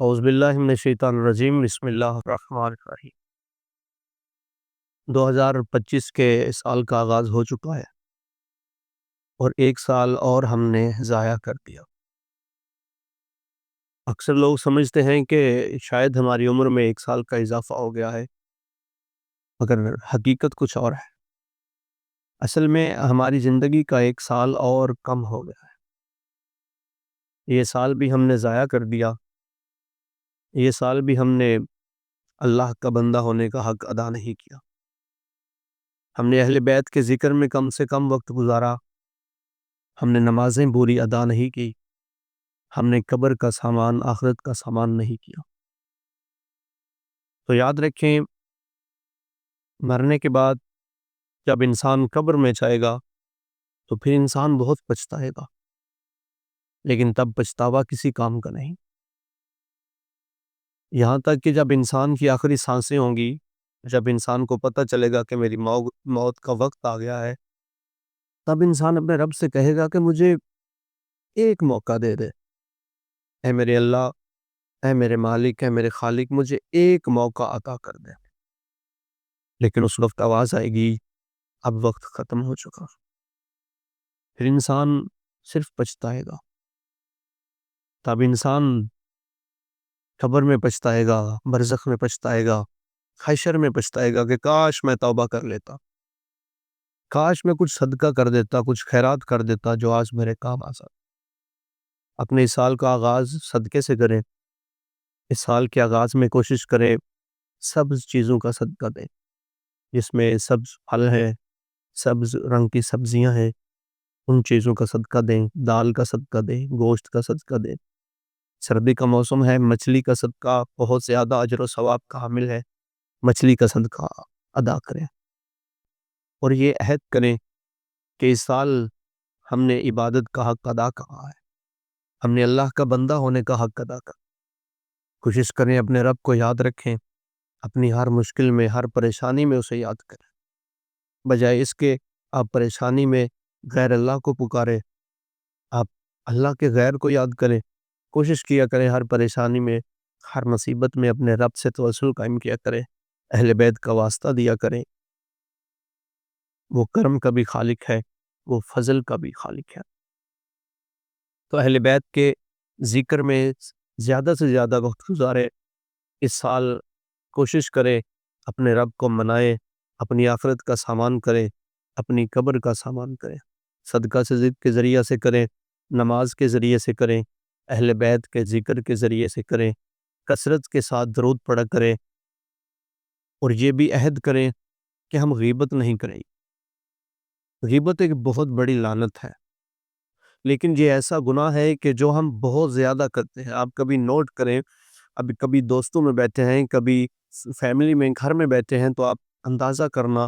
اعوذ باللہ من الشیطان الرجیم، بسم اللہ الرحمن الرحیم۔ 2025 کے سال کا آغاز ہو چکا ہے اور ایک سال اور ہم نے ضائع کر دیا۔ اکثر لوگ سمجھتے ہیں کہ شاید ہماری عمر میں ایک سال کا اضافہ ہو گیا ہے، مگر حقیقت کچھ اور ہے۔ اصل میں ہماری زندگی کا ایک سال اور کم ہو گیا ہے۔ یہ سال بھی ہم نے ضائع کر دیا، یہ سال بھی ہم نے اللہ کا بندہ ہونے کا حق ادا نہیں کیا۔ ہم نے اہل بیت کے ذکر میں کم سے کم وقت گزارا، ہم نے نمازیں پوری ادا نہیں کی، ہم نے قبر کا سامان، آخرت کا سامان نہیں کیا۔ تو یاد رکھیں، مرنے کے بعد جب انسان قبر میں جائے گا تو پھر انسان بہت پچھتائے گا، لیکن تب پچھتاوا کسی کام کا نہیں۔ یہاں تک کہ جب انسان کی آخری سانسیں ہوں گی، جب انسان کو پتہ چلے گا کہ میری موت کا وقت آ گیا ہے، تب انسان اپنے رب سے کہے گا کہ مجھے ایک موقع دے دے، اے میرے اللہ، اے میرے مالک، اے میرے خالق، مجھے ایک موقع عطا کر دے۔ لیکن اس وقت آواز آئے گی، اب وقت ختم ہو چکا۔ پھر انسان صرف پچھتائے گا۔ تب انسان قبر میں پچھتائے گا، برزخ میں پچھتائے گا، حشر میں پچھتائے گا کہ کاش میں توبہ کر لیتا، کاش میں کچھ صدقہ کر دیتا، کچھ خیرات کر دیتا جو آج میرے کام آ سکتا۔ اپنے اس سال کا آغاز صدقے سے کریں۔ اس سال کے آغاز میں کوشش کریں سبز چیزوں کا صدقہ دیں، جس میں سبز پھل ہے، سبز رنگ کی سبزیاں ہیں، ان چیزوں کا صدقہ دیں۔ دال کا صدقہ دیں، گوشت کا صدقہ دیں۔ سردی کا موسم ہے، مچھلی کا صدقہ بہت زیادہ اجر و ثواب کا حامل ہے، مچھلی کا صدقہ ادا کریں۔ اور یہ عہد کریں کہ اس سال ہم نے عبادت کا حق ادا کرا ہے، ہم نے اللہ کا بندہ ہونے کا حق ادا کرا۔ کوشش کریں اپنے رب کو یاد رکھیں، اپنی ہر مشکل میں، ہر پریشانی میں اسے یاد کریں، بجائے اس کے آپ پریشانی میں غیر اللہ کو پکاریں، آپ اللہ کے غیر کو یاد کریں۔ کوشش کیا کریں ہر پریشانی میں، ہر مصیبت میں اپنے رب سے توسل قائم کیا کریں، اہل بیت کا واسطہ دیا کریں۔ وہ کرم کا بھی خالق ہے، وہ فضل کا بھی خالق ہے۔ تو اہل بیت کے ذکر میں زیادہ سے زیادہ وقت گزارے۔ اس سال کوشش کرے اپنے رب کو منائے، اپنی آخرت کا سامان کرے، اپنی قبر کا سامان کرے۔ صدقہ سے کے ذریعہ سے کریں، نماز کے ذریعے سے کریں، اہل بیت کے ذکر کے ذریعے سے کریں، کثرت کے ساتھ درود پڑھا کریں، اور یہ بھی عہد کریں کہ ہم غیبت نہیں کریں۔ غیبت ایک بہت بڑی لعنت ہے، لیکن یہ ایسا گناہ ہے کہ جو ہم بہت زیادہ کرتے ہیں۔ آپ کبھی نوٹ کریں، ابھی کبھی دوستوں میں بیٹھے ہیں، کبھی فیملی میں، گھر میں بیٹھے ہیں، تو آپ اندازہ کرنا،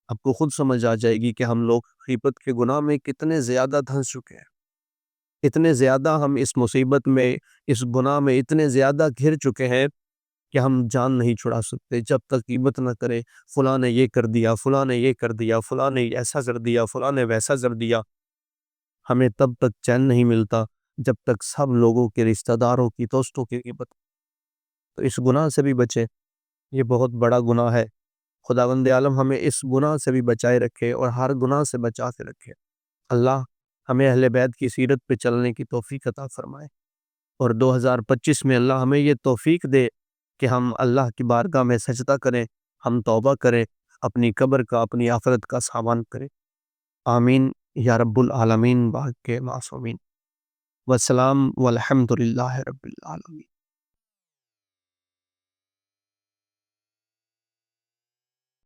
آپ کو خود سمجھ آ جائے گی کہ ہم لوگ غیبت کے گناہ میں کتنے زیادہ دھنس چکے ہیں، اتنے زیادہ ہم اس مصیبت میں، اس گناہ میں اتنے زیادہ گھر چکے ہیں کہ ہم جان نہیں چھڑا سکتے جب تک غیبت نہ کرے۔ فلاں نے یہ کر دیا، فلاں نے یہ کر دیا، فلاں نے ایسا کر دیا، فلاں نے ویسا کر دیا۔ ہمیں تب تک چین نہیں ملتا جب تک سب لوگوں کے، رشتہ داروں کی، دوستوں کی غیبت۔ تو اس گناہ سے بھی بچے، یہ بہت بڑا گناہ ہے۔ خداوند عالم ہمیں اس گناہ سے بھی بچائے رکھے اور ہر گناہ سے بچا کے رکھے۔ اللہ ہمیں اہل بیت کی سیرت پہ چلنے کی توفیق عطا فرمائے، اور 2025 میں اللہ ہمیں یہ توفیق دے کہ ہم اللہ کی بارگاہ میں سجدہ کریں، ہم توبہ کریں، اپنی قبر کا، اپنی آخرت کا سامان کریں۔ آمین یا رب العالمین، باق کے معصومین۔ والسلام والحمد للہ رب العالمین۔